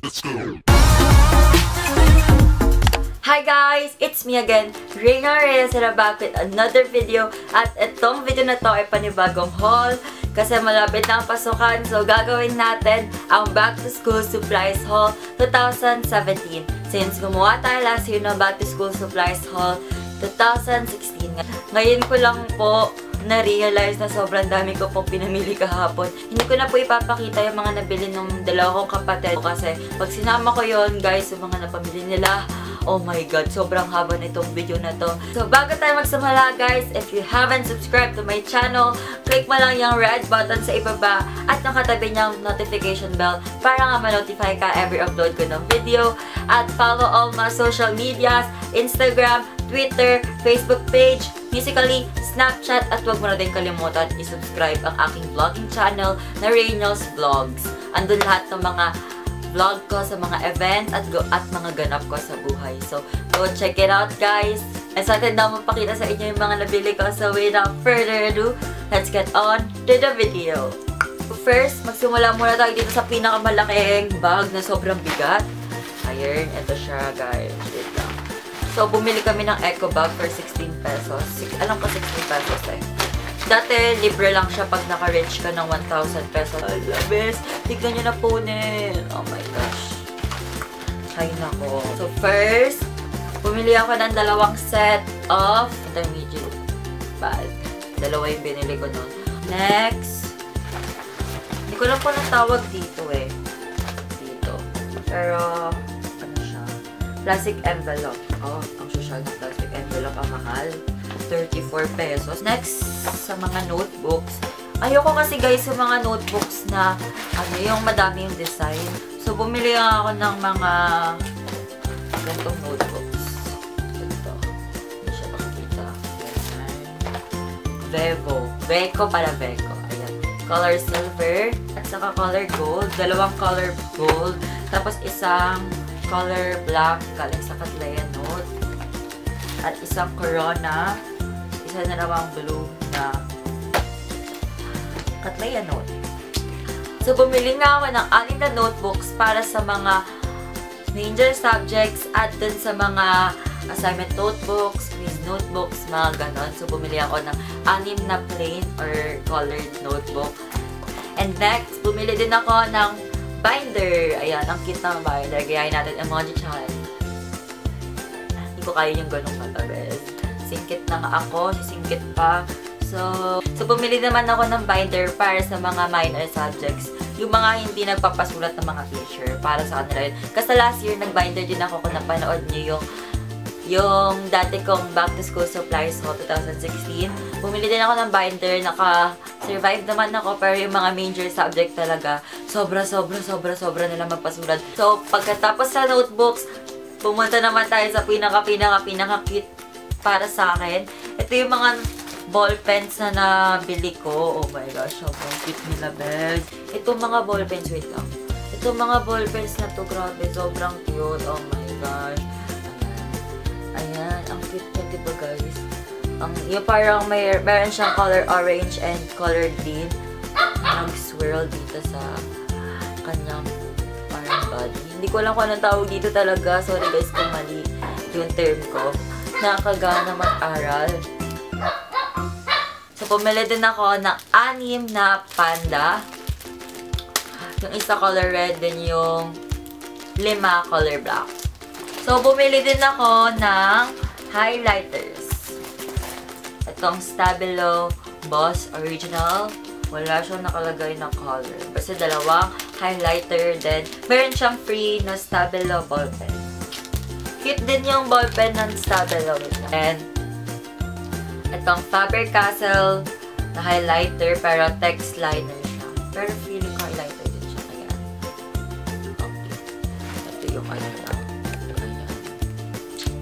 Let's go! Hi guys! It's me again, Reina Reyes, and I'm back with another video. At itong video na to ay panibagong haul kasi malapit na ang pasukan. So gagawin natin ang Back to School Supplies Haul 2017. Since gumawa tayo last year ng Back to School Supplies Haul 2016. Ngayon ko lang po na-realize na sobrang dami ko pong pinamili kahapon. Hindi ko na po ipapakita yung mga nabili ng dalawa kong kapatid kasi pag sinama ko yon guys, yung mga napamili nila, oh my god, sobrang haba nitong video na to. So bago tayo magsimula guys, if you haven't subscribed to my channel, click mo lang yung red button sa ibaba at nakatabi niyang notification bell para nga ma-notify ka every upload ko ng video. At follow all my social medias, Instagram, Twitter, Facebook page, Musical.ly, Snapchat, at huwag mo na din kalimutan i-subscribe ang aking vlogging channel na Reynolds Vlogs. Andun lahat ng mga vlog ko sa mga event at mga ganap ko sa buhay. So, go check it out guys! Excited na mapakita sa inyo yung mga nabili ko. So, without further ado, let's get on to the video! First, magsimula muna tayo dito sa pinakamalaking bag na sobrang bigat. Ayan, ito siya guys. Wait lang. So, bumili kami ng eco bag for 16 pesos. Alam ko 16 pesos eh. Dati, libre lang siya pag naka-reach ka ng 1,000 pesos. Ay, labes! Tignan nyo na po Oh my gosh. Ay, nako. So, first, bumili ako ng dalawang set of intermediate bag. Dalawa yung binili ko nun. Next, hindi ko lang po natawag dito eh. Dito. Pero, ano siya? Plastic envelope. Oh, ang social na plastic envelope. Ang mahal. 34 pesos. Next, sa mga notebooks. Ayoko kasi guys sa mga notebooks na ano yung madami yung design. So, bumili ako ng mga ganitong notebooks. Ito. Hindi siya makikita. Veco para Veco. Ayan. Color silver at saka color gold. Dalawang color gold. Tapos isang color black galing sa Cattleya Note. At isang Corona. Isa na namang blue na Cattleya Note. So, bumili nga ako ng 6 na notebooks para sa mga major subjects at dun sa mga assignment notebooks, quiz notebooks, mga ganon. So, bumili ako ng 6 na plain or colored notebook. And next, bumili din ako ng binder. Ayan, ang cute na binder. Gayahin natin emoji challenge. Hindi ko kaya yung ganong katabes. Singkit na nga ako, sisingkit pa. So, bumili naman ako ng binder para sa mga minor subjects. Yung mga hindi nagpapasulat ng mga teacher. Para sa kanila yun. Kasi last year, nag-binder din ako kung napanood nyo yung dati kong Back to School Supplies Haul 2016. Bumili din ako ng binder. Naka-survive naman ako. Pero yung mga major subject talaga, sobra nila magpasulat. So, pagkatapos sa notebooks, pumunta naman tayo sa pinaka-cute para sa akin. Ito yung mga ball pens na nabili ko. Oh my gosh, sobrang cute nila, Bel. Itong mga ball pens, wait lang. Itong mga ball pens na to, grabe, sobrang cute. Oh my gosh. Ayan, ang cute niya, diba guys? Yung parang meron siyang color orange and color green. Nag-swirl dito sa kanyang parang body. Hindi ko alam kung anong tawag dito talaga. Sorry guys kung mali yung term ko. Nakakagana mag-aral. So, pumili din ako ng 6 na panda. Yung isa color red, din yung 5 color black. So, bumili din ako ng highlighters. Itong Stabilo Boss Original. Wala siyang nakalagay na color. Basta dalawang highlighter. Then, meron siyang free na Stabilo ballpen. Cute din yung ballpen ng Stabilo. And, itong Faber-Castell na highlighter pero text liner siya. Pero feeling ko highlighter din siya. Ayan. Okay. Ito yung ano na. Ayan. Ayan siya.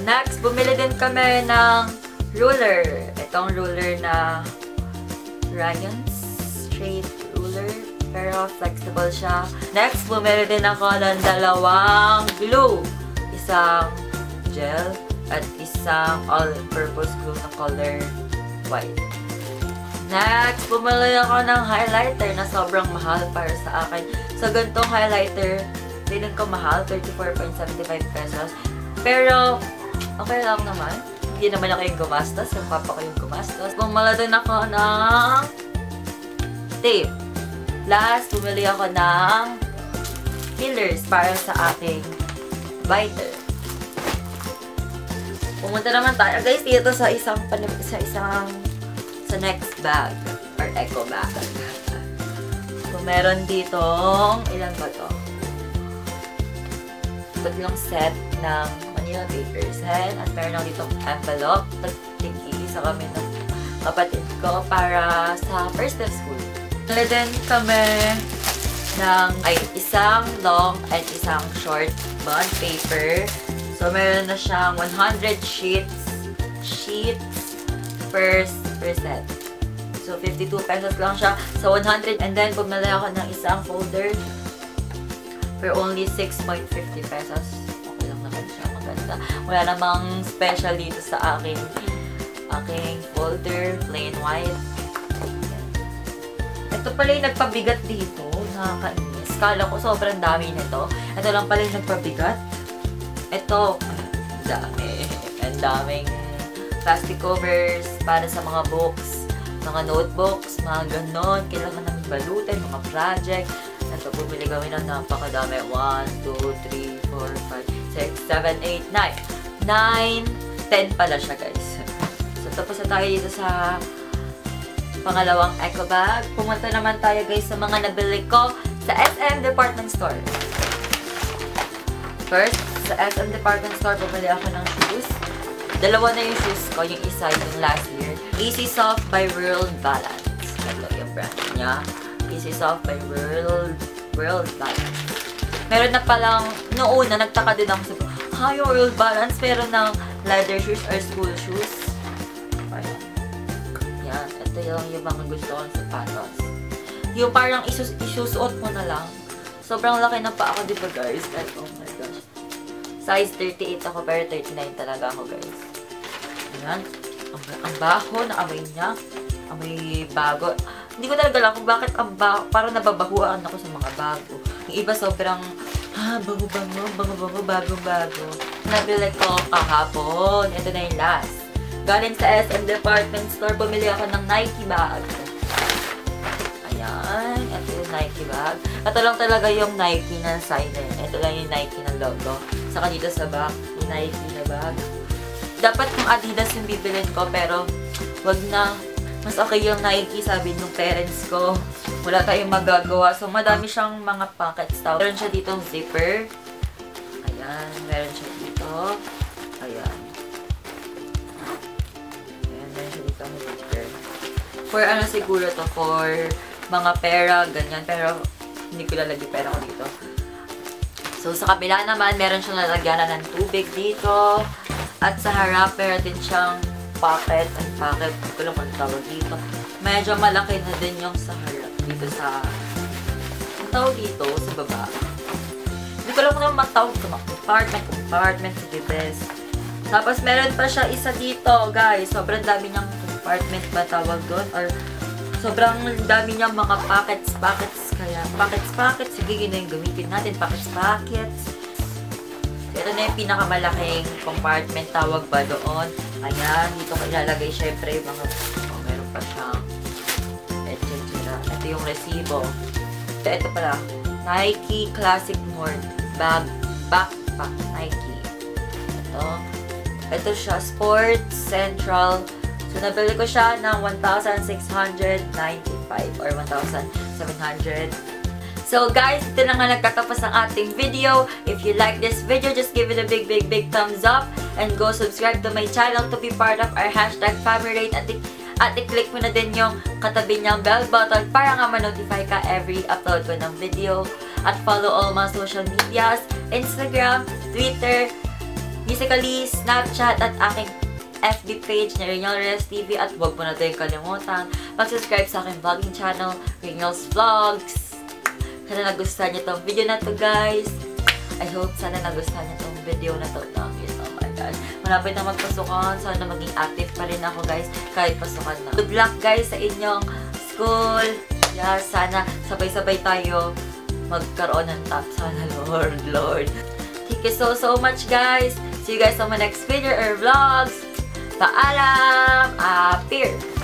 Next, bumili din kami ng ruler. Itong ruler na Ryan's straight ruler. Pero flexible siya. Next, bumili din ako ng dalawang glue. Isang gel at isang all-purpose glue na color white. Next, bumili ako ng highlighter na sobrang mahal para sa akin. So, ganitong highlighter, feeling ko mahal, 34.75 pesos. Pero, okay lang naman. Hindi naman ako yung gumastos. Yung papa ko yung gumastos. Bumili din ako ng tape. Last, bumili ako ng fillers para sa aking biter. Pumunta naman tayo, guys, dito sa sa next bag or eco bag. So, meron ditong, ilan ba to? Tatlong set ng Manila paper set at meron ako ditong envelope. Tig-isa kami ng kapatid ko para sa first day of school. Nala din kami ng isang long at isang short bond paper. So, meron na siyang 100 sheets per set. So, 52 pesos lang siya sa 100. And then, bumili ako ng isang folder for only 6.50 pesos. Okay lang naman siya. Maganda. Wala namang special dito sa aking folder. Plain white. Ito pala yung nagpabigat dito. Nakakainis. Kala ko sobrang dami nito. Ito lang pala yung nagpabigat. Ito. Ang dami. Ang daming plastic covers para sa mga books, mga notebooks, mga ganon. Kailangan namin balutin, mga project. Ito, bumili kami ng napakadami. 1, 2, 3, 4, 5, 6, 7, 8, 9. 10 pala siya, guys. So, tapos na tayo dito sa pangalawang eco bag. Pumunta naman tayo, guys, sa mga nabili ko sa SM Department Store. First, sa SM Department Store, bumili ako ng shoes. Dalawa na yung shoes ko. Yung isa yung last year. Easy Soft by World Balance. Ito yung brand niya. Easy Soft by World Balance. Meron na palang, noong una, nagtaka din ako sa yung World Balance, pero ng leather shoes or school shoes. Ayan. Yan. Ito yung mga gusto kong sapatos. Yung parang isusuot mo na lang. Sobrang laki na pa ako, di ba, guys? Oh my gosh. Size 38 ako, pero 39 talaga ako, guys. Ayan. Ang baho na amoy niya. Amoy bago. Hindi ko talaga alam kung bakit ang baho. Parang nababahuan ako sa mga bago. Yung iba sobrang, bago. Nabili ko kahapon. Ito na yung last. Galing sa SM Department Store, bumili ako ng Nike bag. Ayan. Ito yung Nike bag. Ito lang talaga yung Nike na sign. Ito lang yung Nike na logo. Saka dito sa back, yung Nike na bag. Dapat kung Adidas yung bibilin ko, pero wag na. Mas okay yung Nike, sabi nung parents ko. Wala tayong magagawa. So, madami siyang mga pockets. Meron siya ditong zipper. Ayan. Meron siya dito. Ayan. Ayan. Meron siya ditong zipper. For ano siguro to? For mga pera, ganyan. Pero, hindi ko lalagay pera ko dito. So, sa kabila naman, meron siyang lalagyanan ng tubig dito. At sa harap, meron din siyang pocket. Ang pocket, hindi ko lang kung tawag dito. Medyo malaki na din yung sa harap. Dito sa, ang tawag dito, sa baba. Hindi ko lang kung matawag sa compartment, sige best. Tapos, meron pa siya isa dito, guys. Sobrang dami niyang compartment ba tawag doon? Or, sobrang dami niyang mga pockets. Kaya, pockets. Sige, yun na yung gamitin natin. Pockets. Ito na yung pinakamalaking compartment, tawag ba doon. Ayan, dito ko ilalagay syempre yung mga, meron pa siyang, ito yung resibo. Ito pala, Nike Classic Mode Backpack Nike. Ito siya, Sports Central. So, nabili ko siya ng 1,695 or 1,700. So guys, ito na nga nagtatapos ang ating video. If you like this video, just give it a big thumbs up. And go subscribe to my channel to be part of our #FamilyRate. At i-click mo na din yung katabi niyang bell button para nga ma-notify ka every upload ko ng video. At follow all my social medias, Instagram, Twitter, Musical.ly, Snapchat, at aking FB page na Rainiel Reyes TV. At huwag mo na din kalimutan mag-subscribe sa aking vlogging channel, Rainiel's Vlogs. Sana nagustuhan niyo tong video na to, guys. I hope sana nagustuhan niyo tong video na to. Oh my God. Yan. Malapit na magpasukan. Sana maging active pa rin ako guys kahit pasukan na. Good luck guys sa inyong school. Yeah, sana sabay-sabay tayo magkaroon ng top. Sana Lord. Thank you so much guys. See you guys on my next video or vlogs. Paalam! Appear!